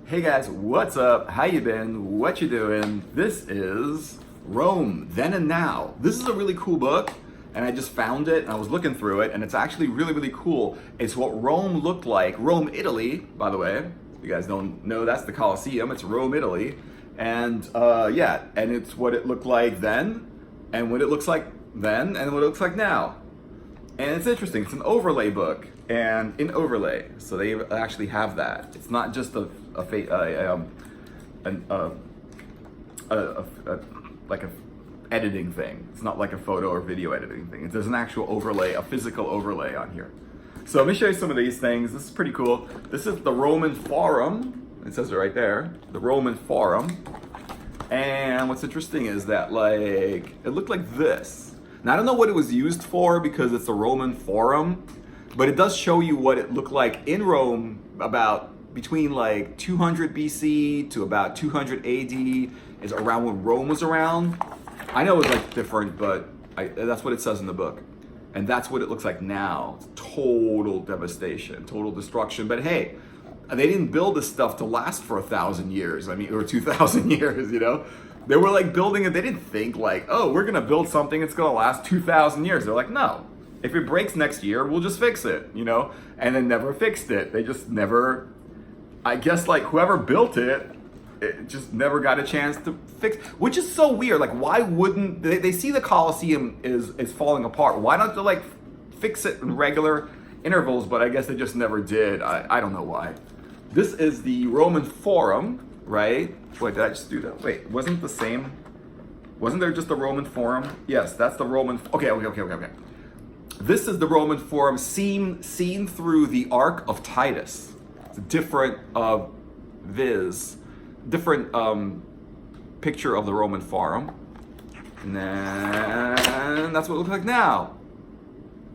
Hey guys, what's up? How you been? What you doing? This is Rome, Then and Now. This is a really cool book, and I just found it, and I was looking through it, and it's actually really, really cool. It's what Rome looked like. Rome, Italy, by the way. If you guys don't know, that's the Colosseum. It's Rome, Italy. And yeah, and it's what it looked like then, and what it looks like then, and what it looks like now. And it's interesting. It's an overlay book, and in overlay, so they actually have that. It's not just like a editing thing. It's not like a photo or video editing thing. There's an actual overlay, a physical overlay on here. So let me show you some of these things. This is pretty cool. This is the Roman Forum. It says it right there, the Roman Forum. And what's interesting is that like it looked like this. Now, I don't know what it was used for because it's the Roman Forum, but it does show you what it looked like in Rome about between like 200 BC to about 200 AD is around when Rome was around. I know it was like different, but that's what it says in the book. And that's what it looks like now. It's total devastation, total destruction. But hey, they didn't build this stuff to last for 1,000 years. I mean, or 2,000 years, you know? They were like building it. They didn't think like, oh, we're gonna build something that's gonna last 2,000 years. They're like, no, if it breaks next year, we'll just fix it, you know? And they never fixed it. They just never, I guess like whoever built it, it just never got a chance to fix, which is so weird. Like, why wouldn't, they see the Colosseum is falling apart. Why don't they like fix it in regular intervals? But I guess they just never did. I don't know why. This is the Roman Forum, right? Wait, did I just do that? Wait, wasn't there just the Roman Forum? Yes, that's the Roman, okay. This is the Roman Forum seen through the Arc of Titus. It's a different different picture of the Roman Forum. And then that's what it looks like now.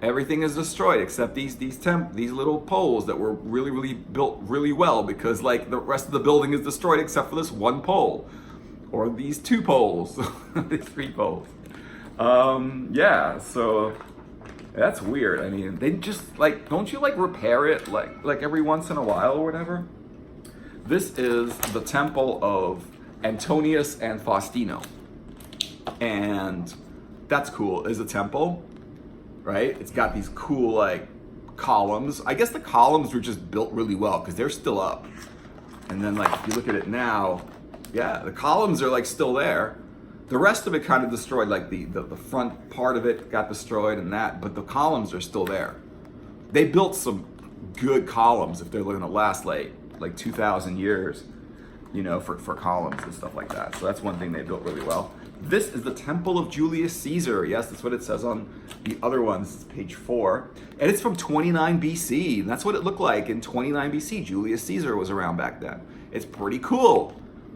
Everything is destroyed except these little poles that were really built really well, because like the rest of the building is destroyed except for this one pole, or these two poles, these three poles. Yeah, so that's weird. I mean, they just like, don't you like repair it like every once in a while or whatever? This is the Temple of Antonius and Faustino, and that's cool. Is a temple. Right? It's got these cool like columns. I guess the columns were just built really well because they're still up. And then like if you look at it now, yeah, the columns are like still there. The rest of it kind of destroyed, like the front part of it got destroyed and that, but the columns are still there. They built some good columns if they're going to last like 2,000 years, you know, for columns and stuff like that. So that's one thing they built really well. This is the Temple of Julius Caesar. Yes, that's what it says on the other ones. It's page 4. And it's from 29 BC. And that's what it looked like in 29 BC. Julius Caesar was around back then. It's pretty cool.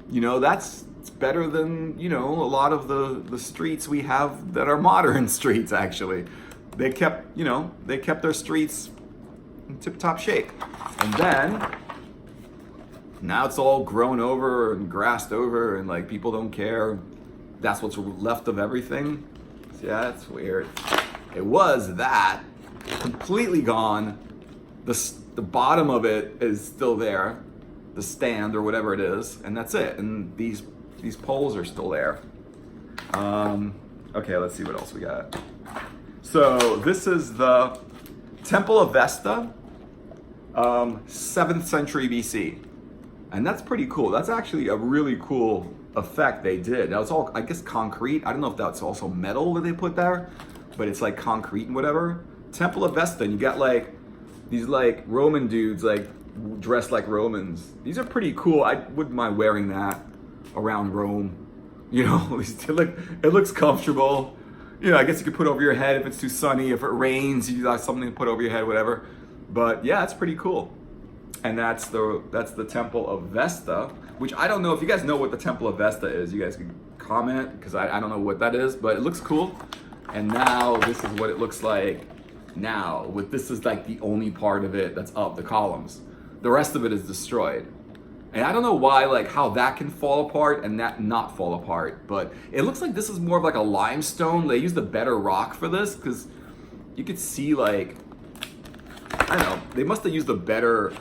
You know, it's better than, you know, a lot of the streets we have that are modern streets, actually. They kept their streets in tip-top shape. And then, now it's all grown over and grassed over and like people don't care. That's what's left of everything. So yeah, that's weird. It was that completely gone. The bottom of it is still there, the stand or whatever it is, and that's it. And these poles are still there. Okay, let's see what else we got. So this is the Temple of Vesta, 7th century BC, and that's pretty cool. That's actually a really cool effect they did. Now it's all, I guess, concrete. I don't know if that's also metal that they put there, but it's like concrete and whatever. Temple of Vesta, and you got like these like Roman dudes like dressed like Romans. These are pretty cool. I wouldn't mind wearing that around Rome. You know, it looks comfortable. You know, I guess you could put over your head if it's too sunny. If it rains, you got something to put over your head, whatever. But yeah, it's pretty cool. And that's the Temple of Vesta, which I don't know if you guys know what the Temple of Vesta is. You guys can comment, because I don't know what that is, but it looks cool. And now this is what it looks like now. This is like the only part of it that's up, the columns. The rest of it is destroyed. And I don't know why, like how that can fall apart and that not fall apart, but it looks like this is more of like a limestone. They used a better rock for this because you could see like, I don't know, they must have used a better,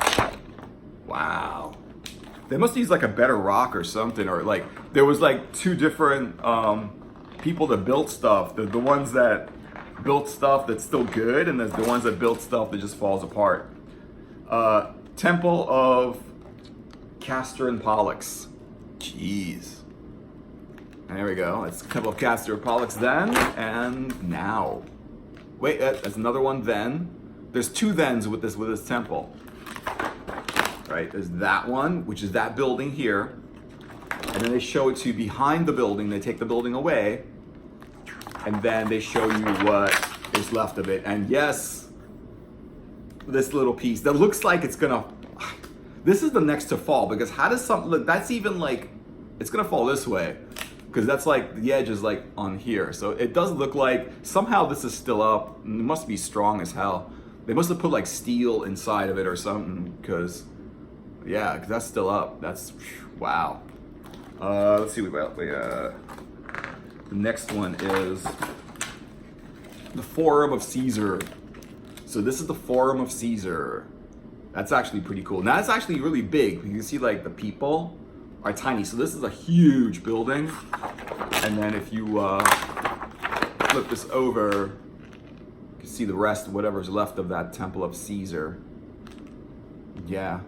wow. They must use like a better rock or something, or like there was like two different people that built stuff. The ones that built stuff that's still good, and there's the ones that built stuff that just falls apart. Temple of Castor and Pollux. Jeez. And there we go. It's Temple of Castor and Pollux then and now. Wait, there's another one then. There's two thens with this temple. Right, there's that one, which is that building here. And then they show it to you behind the building. They take the building away. And then they show you what is left of it. And yes, this little piece that looks like it's gonna, this is the next to fall, because how does something look, that's even like, it's gonna fall this way. Because that's like, the edge is like on here. So it does look like, somehow this is still up. It must be strong as hell. They must have put like steel inside of it or something, because, yeah, because that's still up. That's, wow. Let's see, the next one is the Forum of Caesar. So this is the Forum of Caesar. That's actually pretty cool. Now it's actually really big. You can see like the people are tiny. So this is a huge building. And then if you flip this over, you can see the rest, whatever's left of that Temple of Caesar. Yeah.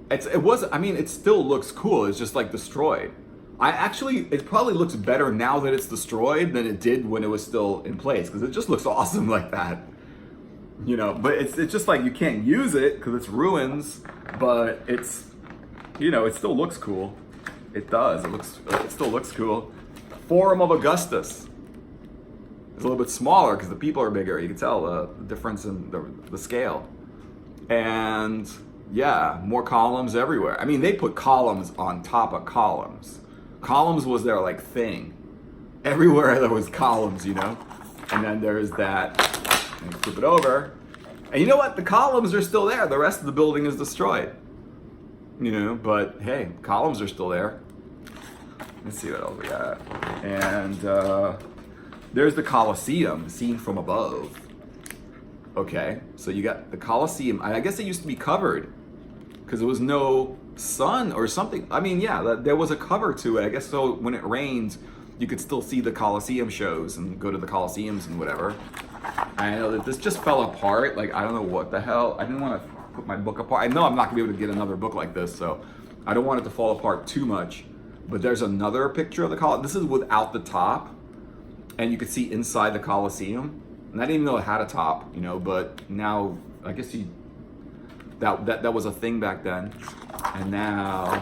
It still looks cool. It's just like destroyed. It probably looks better now that it's destroyed than it did when it was still in place, because it just looks awesome like that. You know, but it's just like you can't use it because it's ruins, but it's, you know, it still looks cool. It does. It still looks cool. Forum of Augustus. It's a little bit smaller because the people are bigger. You can tell the difference in the scale. And yeah, more columns everywhere. I mean, they put columns on top of columns. Columns was their like thing. Everywhere there was columns, you know. And then there's that. And flip it over. And you know what? The columns are still there. The rest of the building is destroyed. You know, but hey, columns are still there. Let's see what else we got. And there's the Colosseum seen from above. Okay, so you got the Colosseum. I guess it used to be covered because there was no sun or something. I mean, yeah, there was a cover to it. I guess so when it rained, you could still see the Colosseum shows and go to the Colosseums and whatever. I know that this just fell apart. Like, I don't know what the hell. I didn't want to put my book apart. I know I'm not gonna be able to get another book like this, so I don't want it to fall apart too much. But there's another picture of the Colosseum. This is without the top, and you can see inside the Colosseum. And I didn't even know it had a top, you know, but now I guess that was a thing back then. And now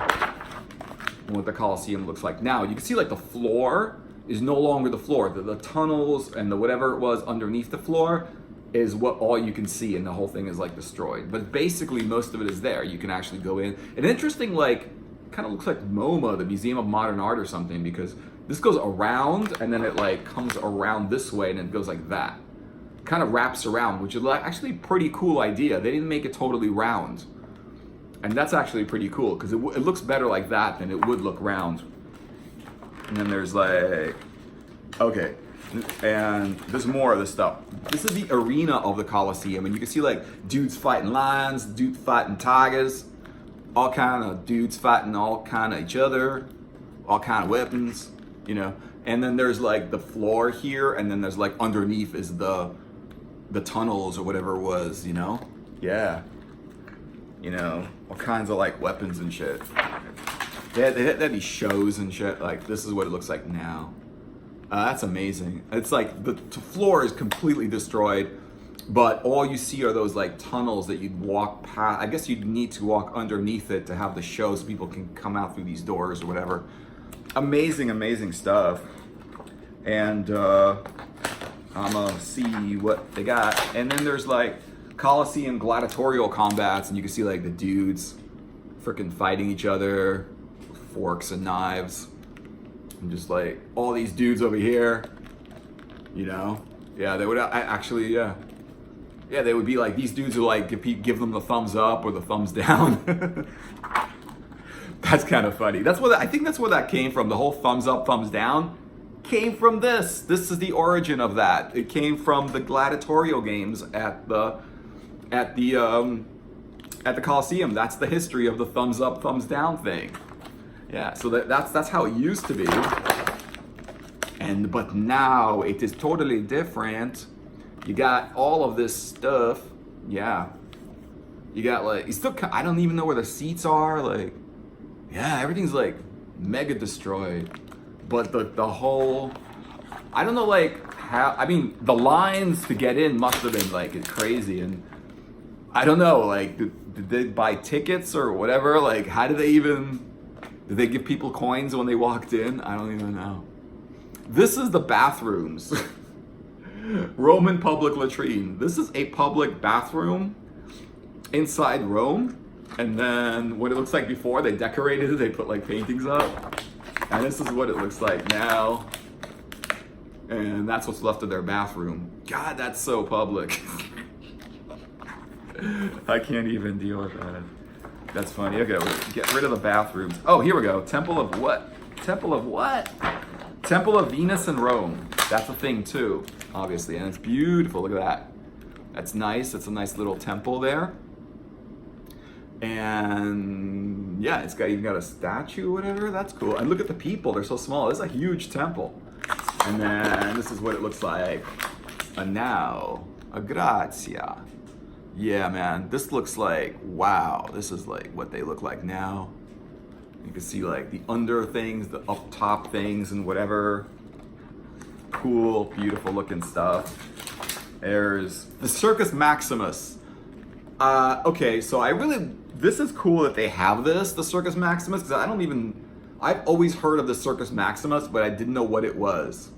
what the Colosseum looks like now, you can see like the floor is no longer the floor. The tunnels and the whatever it was underneath the floor is what all you can see, and the whole thing is like destroyed. But basically most of it is there. You can actually go in. An interesting, like, kind of looks like MoMA, the Museum of Modern Art or something, because this goes around and then it like comes around this way and it goes like that. Kind of wraps around, which is actually a pretty cool idea. They didn't make it totally round. And that's actually pretty cool because it looks better like that than it would look round. And then there's like, okay, and there's more of this stuff. This is the arena of the Colosseum, and you can see like dudes fighting lions, dudes fighting tigers, all kind of dudes fighting all kind of each other, all kind of weapons, you know. And then there's like the floor here, and then there's like underneath is the tunnels or whatever it was, you know. Yeah, you know, all kinds of like weapons and shit. They had these shows and shit. Like, this is what it looks like now. That's amazing. It's like the floor is completely destroyed, but all you see are those like tunnels that you'd walk past. I guess you'd need to walk underneath it to have the show so people can come out through these doors or whatever. Amazing, amazing stuff. And I'm gonna see what they got. And then there's like Colosseum gladiatorial combats, and you can see like the dudes freaking fighting each other. Forks and knives, and just like all these dudes over here, you know. Yeah, they would actually, yeah, they would be like, these dudes would like give them the thumbs up or the thumbs down. That's kind of funny. I think that's where that came from. The whole thumbs up, thumbs down came from this. This is the origin of that. It came from the gladiatorial games at the at the Colosseum. That's the history of the thumbs up, thumbs down thing. Yeah, so that's how it used to be. But now it is totally different. You got all of this stuff. Yeah. You got like, you still, I don't even know where the seats are. Like, yeah, everything's like mega destroyed. But the whole, I don't know like how, I mean, the lines to get in must have been like crazy. And I don't know, like, did they buy tickets or whatever? Like, how did they give people coins when they walked in? I don't even know. This is the bathrooms. Roman public latrine. This is a public bathroom inside Rome. And then what it looks like before, they decorated it, they put like paintings up. And this is what it looks like now. And that's what's left of their bathroom. God, that's so public. I can't even deal with that. That's funny. Okay, get rid of the bathrooms. Oh, here we go. Temple of what? Temple of what? Temple of Venus in Rome. That's a thing too, obviously. And it's beautiful. Look at that. That's nice. It's a nice little temple there. And yeah, it's got even got a statue or whatever. That's cool. And look at the people. They're so small. This is a huge temple. And then this is what it looks like. And now, a grazia. Yeah, man, this looks like, wow, this is like what they look like now. You can see like the under things, the up top things and whatever. Cool, beautiful looking stuff. There's the Circus Maximus. Okay, so this is cool that they have this, the Circus Maximus, because I've always heard of the Circus Maximus, but I didn't know what it was.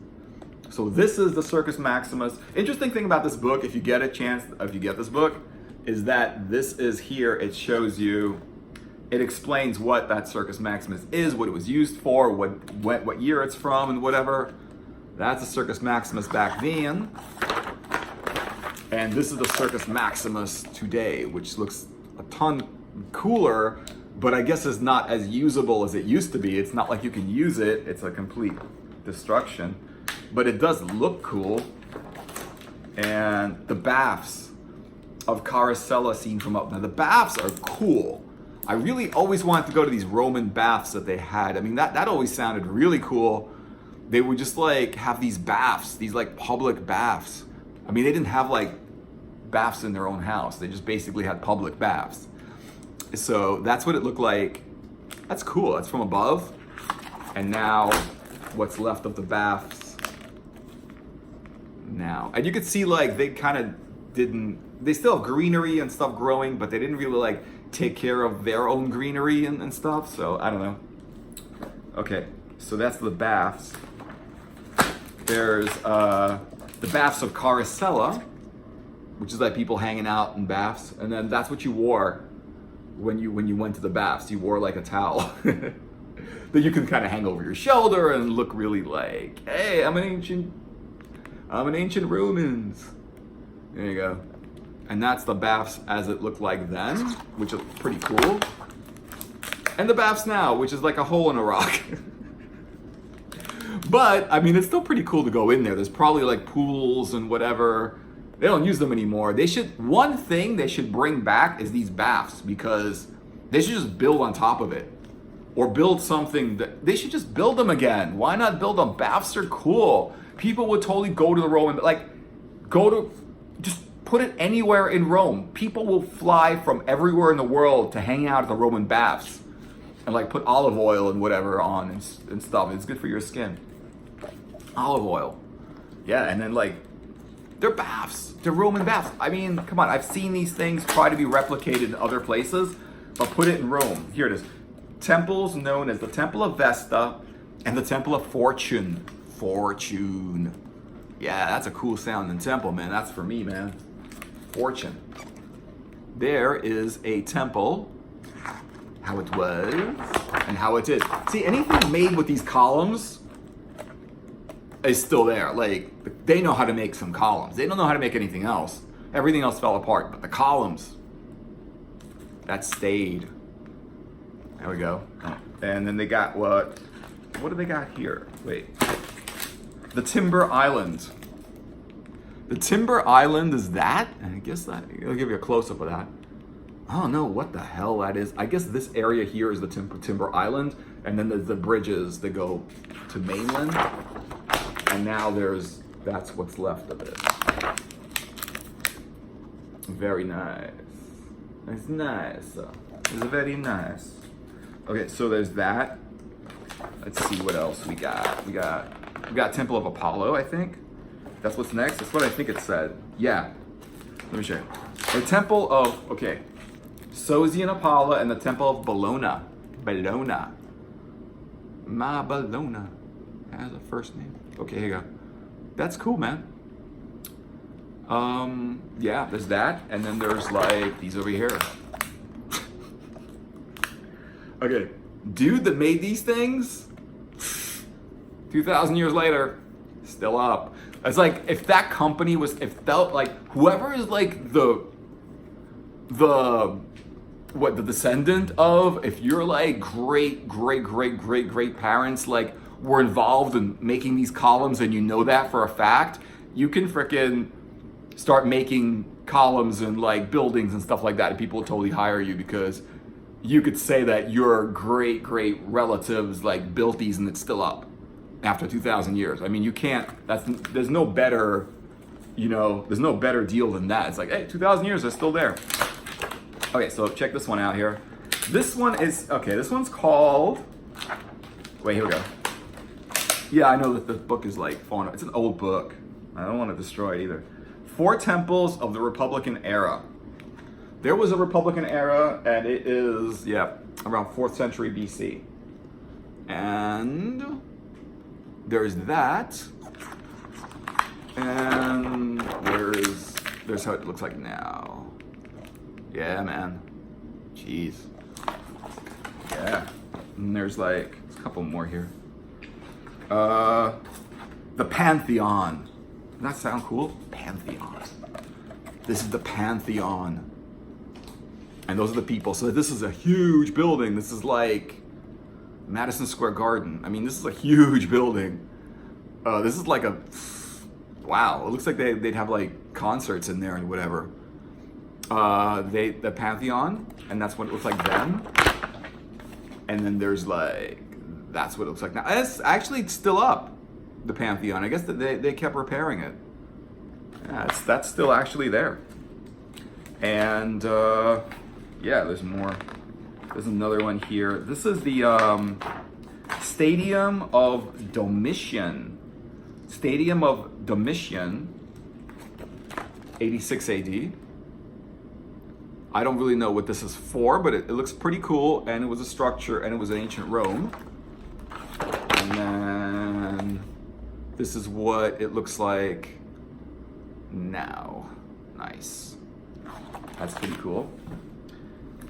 So this is the Circus Maximus. Interesting thing about this book, if you get a chance, if you get this book, is that this is here, it shows you, it explains what that Circus Maximus is, what it was used for, what year it's from, and whatever. That's the Circus Maximus back then. And this is the Circus Maximus today, which looks a ton cooler, but I guess is not as usable as it used to be. It's not like you can use it. It's a complete destruction. But it does look cool. And the baths of Caracalla seen from up. Now the baths are cool. I really always wanted to go to these Roman baths that they had. I mean, that always sounded really cool. They would just like have these baths, these like public baths. I mean, they didn't have like baths in their own house. They just basically had public baths. So that's what it looked like. That's cool. That's from above. And now what's left of the baths now. And you could see like they kind of they still have greenery and stuff growing, but they didn't really like take care of their own greenery and stuff. So I don't know. Okay, so that's the baths. There's the baths of Caracalla, which is like people hanging out in baths, and then that's what you wore when you went to the baths. You wore like a towel that you can kind of hang over your shoulder and look really like, hey, I'm an ancient Romans. There you go. And that's the baths as it looked like then, which is pretty cool. And the baths now, which is like a hole in a rock. But, I mean, it's still pretty cool to go in there. There's probably like pools and whatever. They don't use them anymore. One thing they should bring back is these baths, because they should just build on top of it. Or build something they should just build them again. Why not build them? Baths are cool. People would totally go to the Roman, just put it anywhere in Rome. People will fly from everywhere in the world to hang out at the Roman baths. And like put olive oil and whatever on and stuff. It's good for your skin. Olive oil. Yeah, and then like, they're baths. They're Roman baths. I mean, come on. I've seen these things try to be replicated in other places, but put it in Rome. Here it is. Temples known as the Temple of Vesta and the Temple of Fortune. Fortune. Yeah, that's a cool sounding temple, man. That's for me, man. Fortune. There is a temple. How it was and how it is. See, anything made with these columns is still there. Like, they know how to make some columns. They don't know how to make anything else. Everything else fell apart, but the columns, that stayed. There we go. And then they got what do they got here? Wait. The Timber Island. The Timber Island is that? And I guess that, I'll give you a close-up of that. I don't know what the hell that is. I guess this area here is the Timber Island, and then there's the bridges that go to mainland. And now that's what's left of it. Very nice. It's nice. It's very nice. Okay, so there's that. Let's see what else we got. We got Temple of Apollo, I think. That's what's next. That's what I think it said. Yeah. Let me show you. The Temple of, okay. Sosian Apollo and the Temple of Bologna. Bologna. Ma Bologna has a first name. Okay, here you go. That's cool, man. Yeah, there's that, and then there's like these over here. Okay, dude that made these things, 2,000 years later, still up. It's like if that company was, if felt like whoever is like the descendant of, if you're like great parents like were involved in making these columns and you know that for a fact, you can frickin' start making columns and like buildings and stuff like that, and people will totally hire you because you could say that your great relatives like built these and it's still up after 2,000 years. I mean, you can't, there's no better, there's no better deal than that. It's like, hey, 2,000 years, they're still there. Okay, so check this one out here. This one is, okay, this one's called, wait, here we go. Yeah, I know that the book is like falling. It's an old book. I don't want to destroy it either. 4 Temples of the Republican Era. There was a Republican era, and it is, around 4th century BC. And there's that. And there's how it looks like now. Yeah, man. Jeez. Yeah. And there's a couple more here. The Pantheon. Doesn't that sound cool? Pantheon. This is the Pantheon. And those are the people. So this is a huge building. This is like Madison Square Garden. I mean, this is a huge building. This is like a, wow. It looks like they'd have like concerts in there and whatever. The Pantheon, and that's what it looks like then. And then there's like, that's what it looks like now. It's actually still up, the Pantheon. I guess that they kept repairing it. Yeah, that's still actually there. And yeah, there's more. There's another one here. This is the Stadium of Domitian. Stadium of Domitian, 86 AD. I don't really know what this is for, but it looks pretty cool, and it was a structure, and it was in ancient Rome. And then this is what it looks like now. Nice. That's pretty cool.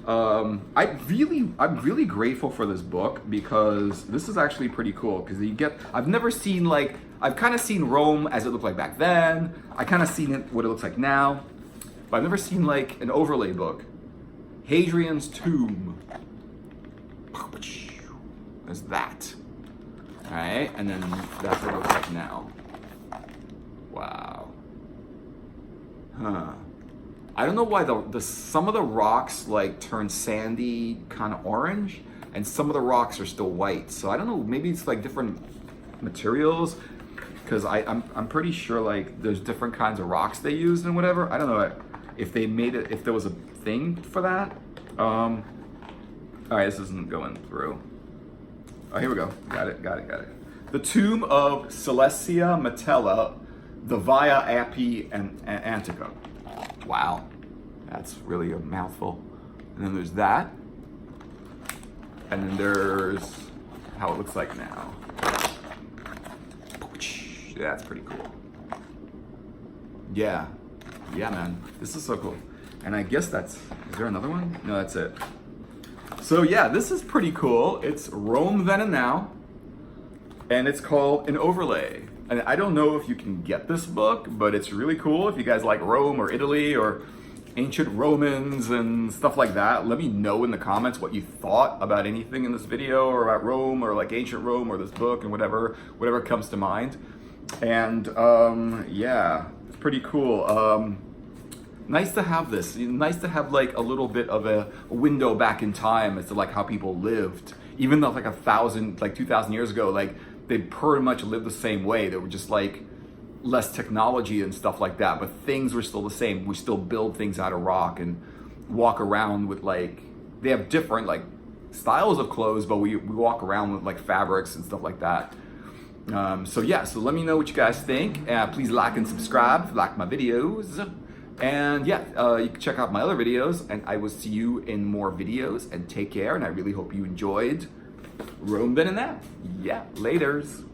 I'm really grateful for this book because this is actually pretty cool because I've never seen I've kind of seen Rome as it looked like back then. I kind of seen it what it looks like now, but I've never seen like an overlay book. Hadrian's tomb. There's that. All right, and then that's what it looks like now. Wow. Huh. I don't know why some of the rocks like turn sandy, kind of orange, and some of the rocks are still white. So I don't know. Maybe it's like different materials, because I'm pretty sure like there's different kinds of rocks they used and whatever. I don't know if they made it, if there was a thing for that. All right, this isn't going through. Oh, here we go. Got it. The tomb of Celestia Metella, the Via Appii and Antica. Wow, that's really a mouthful. And then there's that. And then there's how it looks like now. Yeah, that's pretty cool. Yeah, man, this is so cool. And I guess is there another one? No, that's it. So yeah, this is pretty cool. It's Rome then and now. And it's called An Overlay. And I don't know if you can get this book, but it's really cool. If you guys like Rome or Italy or ancient Romans and stuff like that, let me know in the comments what you thought about anything in this video or about Rome or like ancient Rome or this book and whatever comes to mind. And yeah, it's pretty cool. Nice to have this. Nice to have like a little bit of a window back in time as to like how people lived. Even though like 2,000 years ago, like they pretty much lived the same way. They were just like less technology and stuff like that, but things were still the same. We still build things out of rock and walk around with like, they have different like styles of clothes, but we walk around with like fabrics and stuff like that. So yeah, so let me know what you guys think. Please like and subscribe if you like my videos. And yeah, you can check out my other videos, and I will see you in more videos, and take care, and I really hope you enjoyed Rome Then and Now. Yeah, laters.